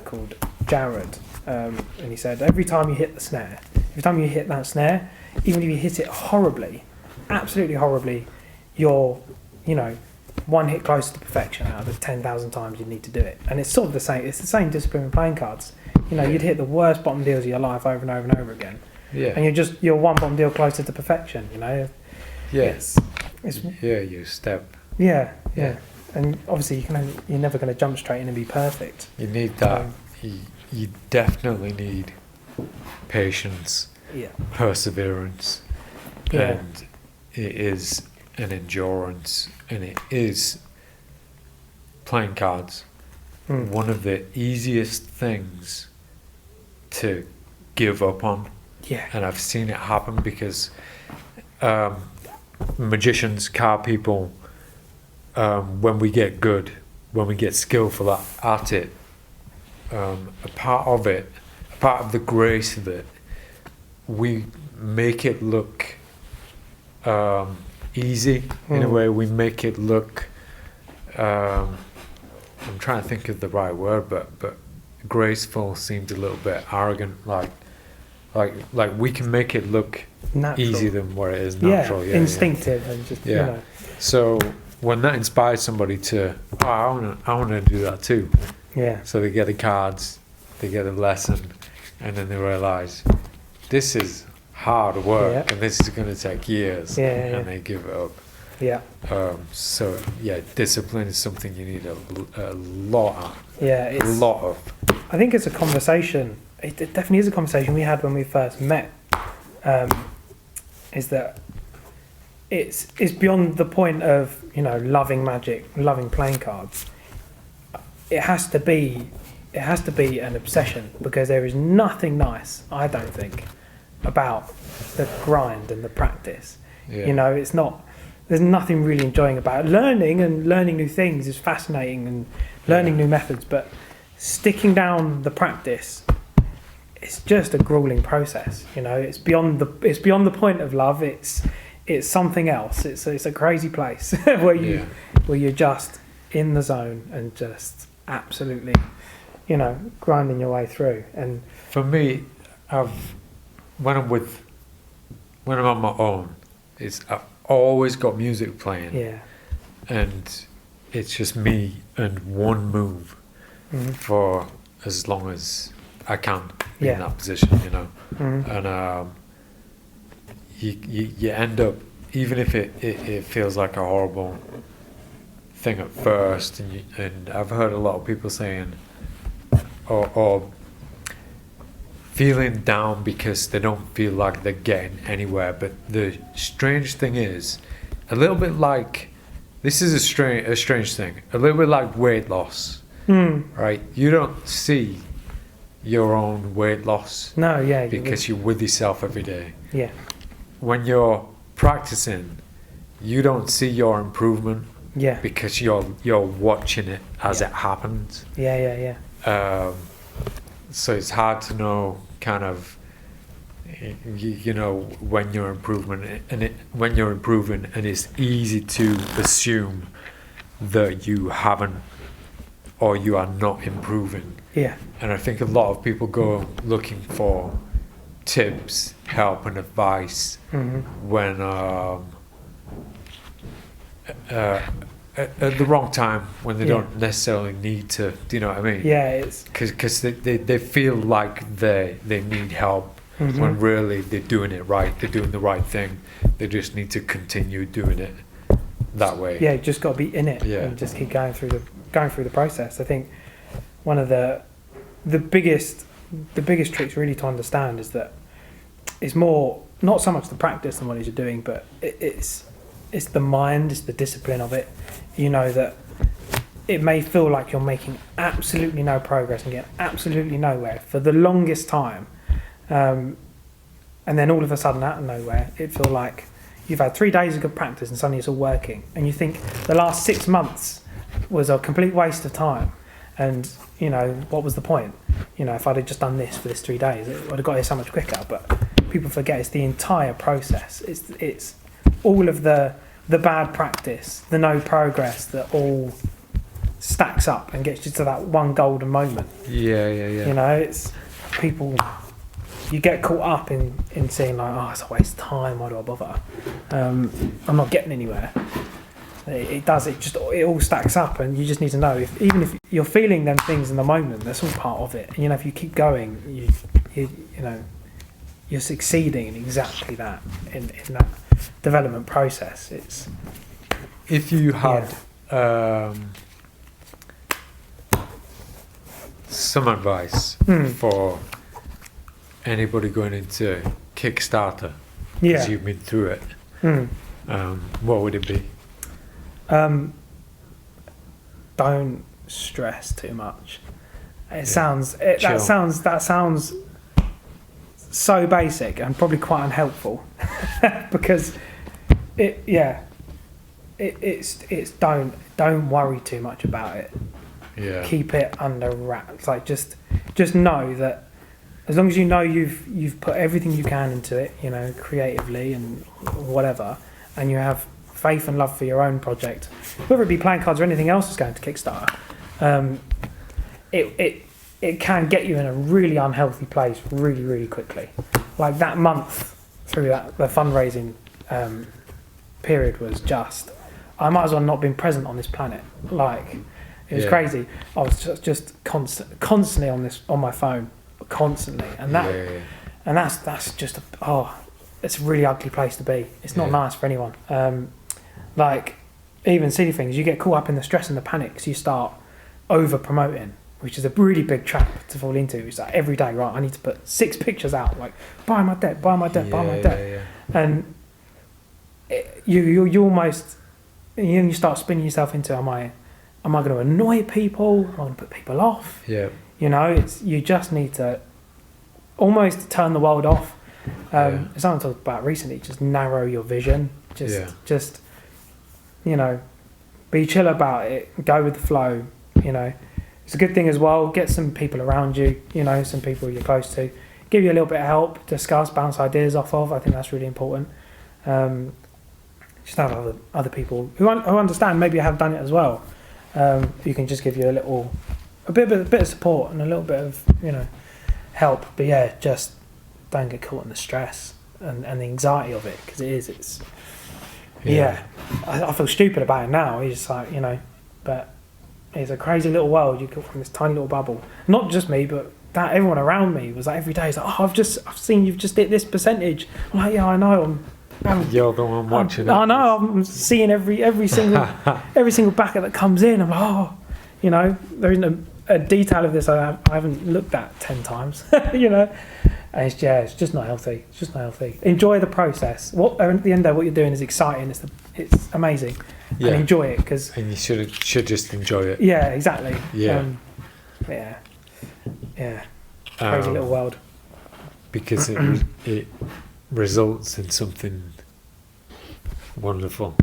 called Jared, and he said every time you hit that snare, even if you hit it horribly, absolutely horribly, you're, one hit closer to perfection out of the 10,000 times you need to do it. And it's sort of the same. It's the same discipline in playing cards. You'd hit the worst bottom deals of your life over and over and over again, and you're one bottom deal closer to perfection. Yes. You step. Yeah. And obviously you're never going to jump straight in and be perfect. You need that. You definitely need patience, perseverance, and it is an endurance, and it is playing cards. One of the easiest things to give up on. Yeah. and I've seen it happen because magicians, card people, when we get good, when we get skillful at it, a part of the grace of it, we make it look easy in a way. We make it look. I'm trying to think of the right word, but graceful seemed a little bit arrogant. Like we can make it look Natural. easier than what it is. Natural, yeah, instinctive, and just Yeah. you know. So when that inspires somebody to, I want to do that too. Yeah. So they get the cards, they get a lesson, and then they realize this is hard work, Yeah. and this is going to take years, Yeah, and yeah. they give it up. Yeah. So yeah, discipline is something you need a lot of. Yeah. A It's, lot of. I think it's a conversation. It definitely is a conversation we had when we first met. Is that it's beyond the point of, you know, loving magic, loving playing cards. It has to be an obsession, because there is nothing nice, I don't think, about the grind and the practice. Yeah. You know, it's not. There's nothing really enjoying about it. Learning new things is fascinating, and learning new methods, but sticking down the practice, it's just a grueling process. You know, it's beyond the point of love. It's something else. It's a crazy place where you're just in the zone and just absolutely, you know, grinding your way through. And For me, when I'm on my own, I've always got music playing, yeah. and it's just me and one move Mhm. for as long as I can be Yeah. in that position, you know. Mhm. And you end up, even if it feels like a horrible thing at first, and I've heard a lot of people saying, or feeling down because they don't feel like they're getting anywhere. But the strange thing is, a little bit like, this is a strange thing, a little bit like weight loss, right? You don't see your own weight loss No, yeah. because you're with yourself every day. Yeah. When you're practicing, you don't see your improvement Yeah. because you're watching it as it happens. Yeah. So it's hard to know kind of, you know, when you're improving, and it's easy to assume that you haven't, or you are not improving. Yeah. And I think a lot of people go looking for tips, help, and advice Mhm. when at the wrong time, when they Yeah. don't necessarily need to. Do you know what I mean? Yeah. It's. Because they feel like they need help, Mhm. when really they're doing it right. They're doing the right thing. They just need to continue doing it that way. Yeah, you just got to be in it Yeah. and just keep going through the process. I think one of the biggest tricks really to understand is that it's more not so much the practice and what you're doing, but it's the mind, it's the discipline of it. You know that it may feel like you're making absolutely no progress and getting absolutely nowhere for the longest time, and then all of a sudden, out of nowhere, it feels like you've had 3 days of good practice and suddenly it's all working, and you think the last 6 months was a complete waste of time, and you know, what was the point? You know, if I'd have just done this for this 3 days, it would have got here so much quicker. But people forget it's the entire process. It's all of the bad practice, the no progress, that all stacks up and gets you to that one golden moment. Yeah. You know, it's people. You get caught up in seeing like, oh, it's a waste of time. Why do I bother? I'm not getting anywhere. It does. It all stacks up, and you just need to know even if you're feeling them things in the moment, that's all part of it. And, you know, if you keep going, you know, you're succeeding in exactly that in that development process. It's If you had some advice for anybody going into Kickstarter, because you've been through it, what would it be? Don't stress too much. That sounds so basic and probably quite unhelpful because it's don't worry too much about it. Yeah. Keep it under wraps. Like just know that as long as you know you've put everything you can into it, you know, creatively and whatever, and you have faith and love for your own project, whether it be playing cards or anything else that's going to Kickstarter, it can get you in a really unhealthy place really, really quickly. Like that month through the fundraising period was just, I might as well not been present on this planet. Like it was crazy. I was just constantly on my phone, constantly, and that's just it's a really ugly place to be. It's not nice for anyone. Like even silly things, you get caught up in the stress and the panic, because you start over promoting, which is a really big trap to fall into. It's like every day, right, I need to put 6 pictures out, like buy my deck, and you almost you start spinning yourself into, am I going to annoy people? Am I going to put people off? Yeah. You know, you just need to almost turn the world off. It's something I talked about recently. Just narrow your vision. Just you know, be chill about it. Go with the flow. You know, it's a good thing as well. Get some people around you. You know, some people you're close to. Give you a little bit of help. Discuss, bounce ideas off of. I think that's really important. Just have other people who understand. Maybe have done it as well. You can just give you a bit of support and a little bit of, you know, help. But yeah, just don't get caught in the stress and the anxiety of it, because it's I feel stupid about it now. It's just like, you know, but it's a crazy little world. You come from this tiny little bubble. Not just me, but everyone around me was like, every day is like, I've seen you've just hit this percentage. I'm like, yeah, I know. You're the one watching it. I know. I'm seeing every single backer that comes in. I'm like, you know, there isn't a detail of this I haven't looked at 10 times. You know, and it's just not healthy. It's just not healthy. Enjoy the process. At the end of the day, what you're doing is exciting. It's amazing. Yeah. And enjoy it, and you should just enjoy it. Yeah, exactly. Yeah. Crazy little world. Because it results in something wonderful.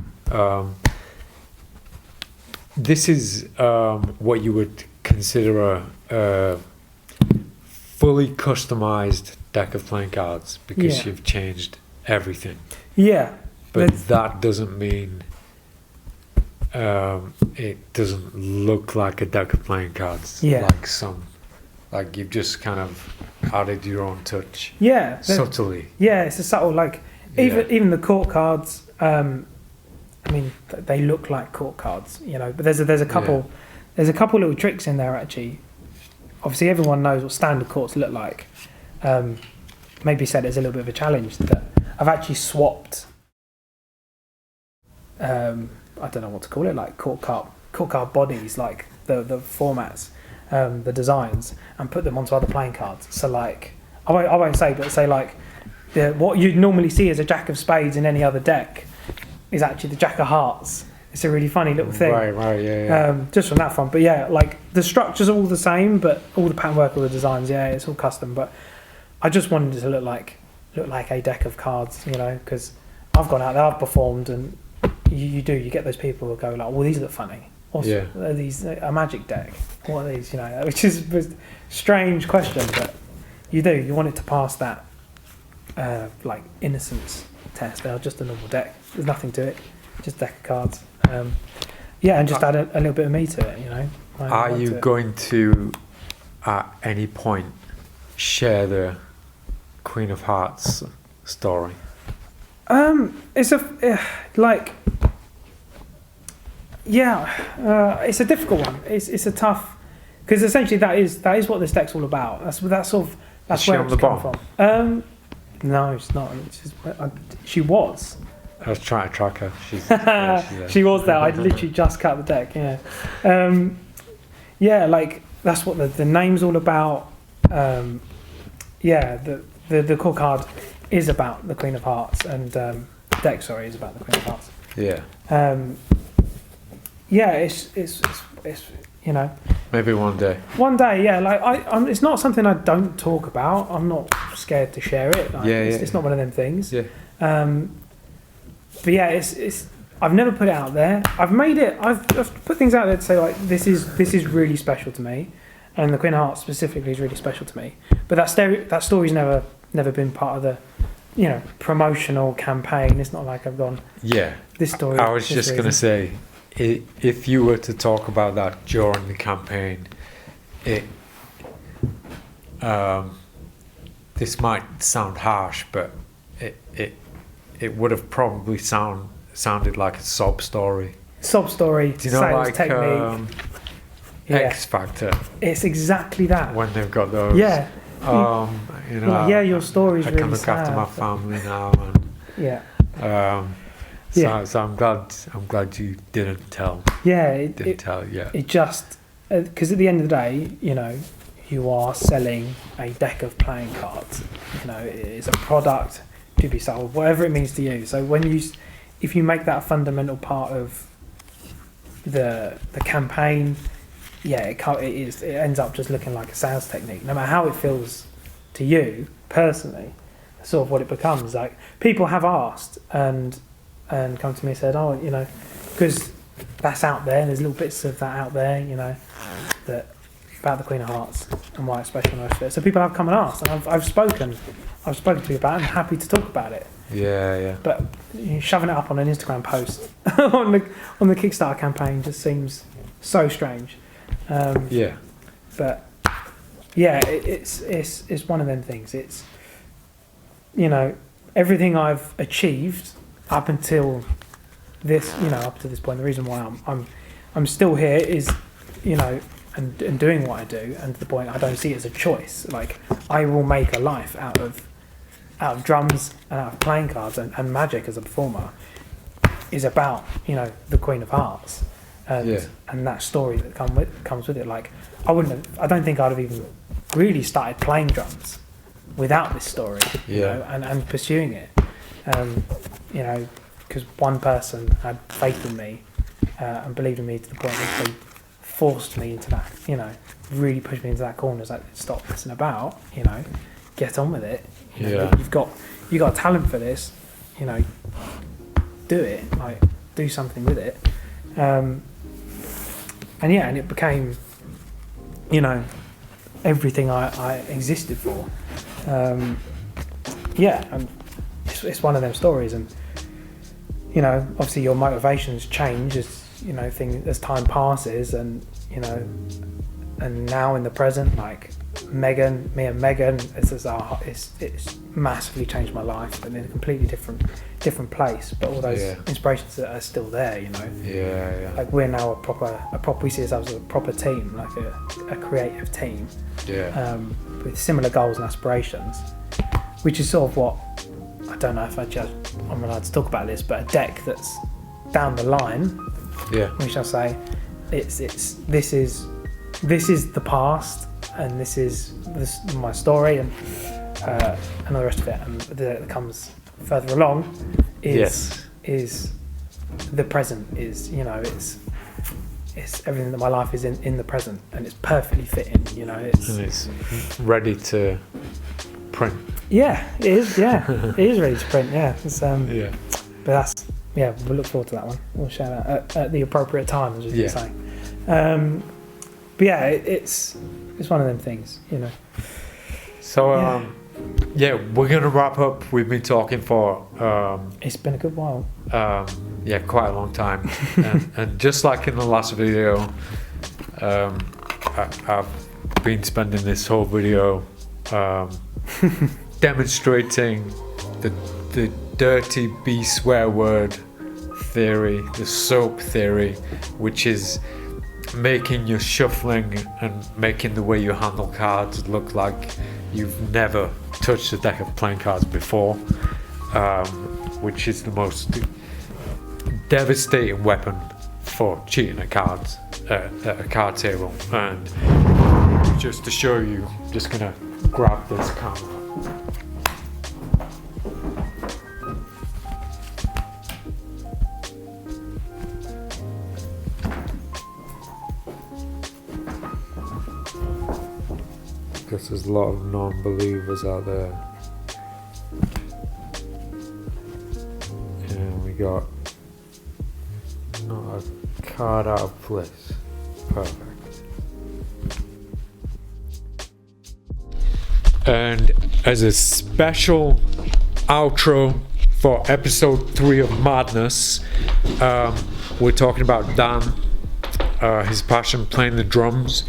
This is what you would consider a fully customized deck of playing cards, because you've changed everything. Yeah. But that doesn't mean it doesn't look like a deck of playing cards. Yeah. Like you've just kind of added your own touch. Yeah. Subtly. Yeah, it's a subtle, like, even the court cards, I mean, they look like court cards, you know, but there's a couple little tricks in there, actually. Obviously, everyone knows what standard courts look like. Maybe said it's a little bit of a challenge that I've actually swapped, I don't know what to call it, like court card bodies, like the formats, the designs, and put them onto other playing cards. So like, I won't say, but say like, what you'd normally see as a Jack of Spades in any other deck is actually the Jack of Hearts. It's a really funny little thing. Right, yeah. Just from that front. But yeah, like the structure's all the same, but all the pattern work, all the designs, it's all custom. But I just wanted it to look like a deck of cards, you know, because I've gone out there, I've performed, and you get those people who go like, well, these look funny. Are these a magic deck? What are these, you know, which is a strange question, but you want it to pass that like innocence test. They're just a normal deck. There's nothing to it, just a deck of cards. And just add a little bit of me to it, you know. Are you going to, at any point, share the Queen of Hearts story? It's a difficult one. It's a tough, because essentially that is what this deck's all about. That's where it's come from. No, it's not. She was. I was trying to track her. She was there. I'd literally just cut the deck. Yeah. Like that's what the name's all about. The core card is about the Queen of Hearts, and deck is about the Queen of Hearts. It's you know. Maybe one day. One day, yeah. Like it's not something I don't talk about. I'm not scared to share it. Like, it's not one of them things. Yeah. But yeah, it's. I've never put it out there. I've made it. I've put things out there to say like this is really special to me, and the Queen of Hearts specifically is really special to me. But that story's never been part of the, promotional campaign. It's not like I've gone. Yeah. This story. I was just going to say, if you were to talk about that during the campaign, this might sound harsh, but it would have probably sounded like a sob story. Sob story. Do you know, sales like technique. X Factor? It's exactly that. When they've got those. Yeah. Your story's I really can look sad. after my family now, and yeah. So I'm glad you didn't tell. Yeah. It just because at the end of the day, you are selling a deck of playing cards. It's a product to be sold, whatever it means to you. So if you make that a fundamental part of the campaign, it ends up just looking like a sales technique. No matter how it feels to you personally, that's sort of what it becomes. Like people have asked and come to me and said, because that's out there. There's little bits of that out there, that about the Queen of Hearts and why it's special and why it's. So people have come and asked, and I've spoken to you about it. I'm happy to talk about it. Yeah. But shoving it up on an Instagram post on the Kickstarter campaign just seems so strange. But yeah, it's one of them things. It's everything I've achieved up until this point. The reason why I'm still here is and doing what I do, and to the point I don't see it as a choice. Like I will make a life out of drums and out of playing cards, and magic as a performer is about the Queen of Hearts and that story that comes with it. Like I don't think I'd have even really started playing drums without this story, and pursuing it, because one person had faith in me and believed in me to the point that they forced me into that, really pushed me into that corner. It's like, stop messing about, get on with it. You've got talent for this, do it, like do something with it. And it became, everything I existed for. And it's one of them stories, and obviously your motivations change as as time passes, and and now in the present, like me and Megan, it's massively changed my life, but in a completely different place. But all those inspirations are still there, Like we're now we see ourselves as a proper team, like a creative team, with similar goals and aspirations, which is sort of what, I don't know if I'm allowed to talk about this, but a deck that's down the line, we shall say, this is the past, and this is my story, and all the rest of it, and that comes further along is the present. Is it's everything that my life is in the present, and it's perfectly fitting. It's ready to print. Yeah, it is. Yeah, it is ready to print. Yeah, it's, but that's we'll look forward to that one. We'll share that at the appropriate time, as we say. But yeah, it's one of them things, So we're gonna wrap up. We've been talking for it's been a good while. Quite a long time, and just like in the last video, I've been spending this whole video demonstrating the dirty B swear word theory, the soap theory, which is making your shuffling and making the way you handle cards look like you've never touched a deck of playing cards before, which is the most devastating weapon for cheating at cards at a card table. And just to show you, I'm just gonna grab this camera. Because there's a lot of non-believers out there. And we got not a card out of place. Perfect. And as a special outro for episode 3 of Madness, we're talking about Dan, his passion playing the drums.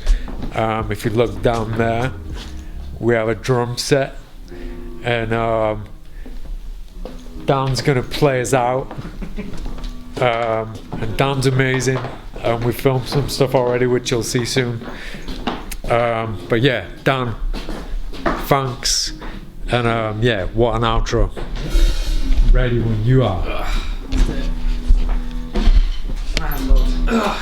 If you look down there, we have a drum set, and Dan's gonna play us out. And Dan's amazing. We filmed some stuff already, which you'll see soon. But yeah, Dan, thanks, and yeah, what an outro. Ready when you are. Man, Lord.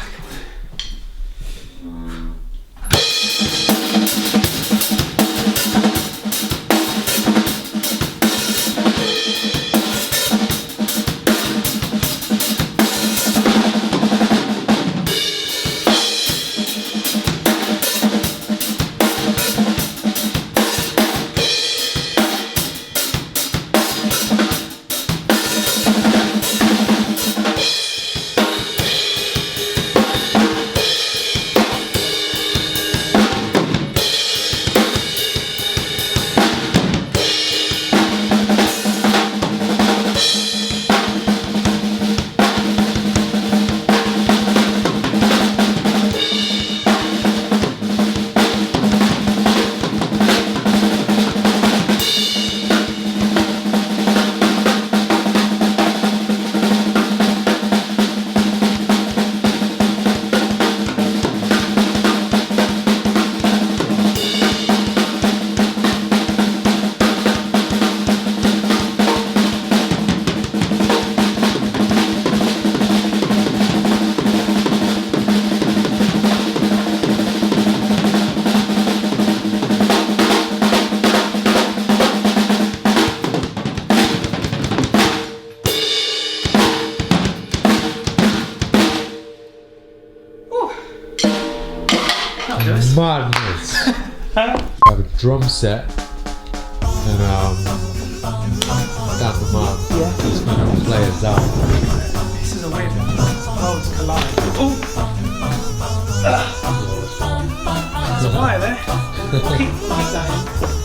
Madness. I have a drum set, and Dan the man, he's gonna play us out. This is a weird one. Worlds collide. Oh! There's a wire there. Keep going.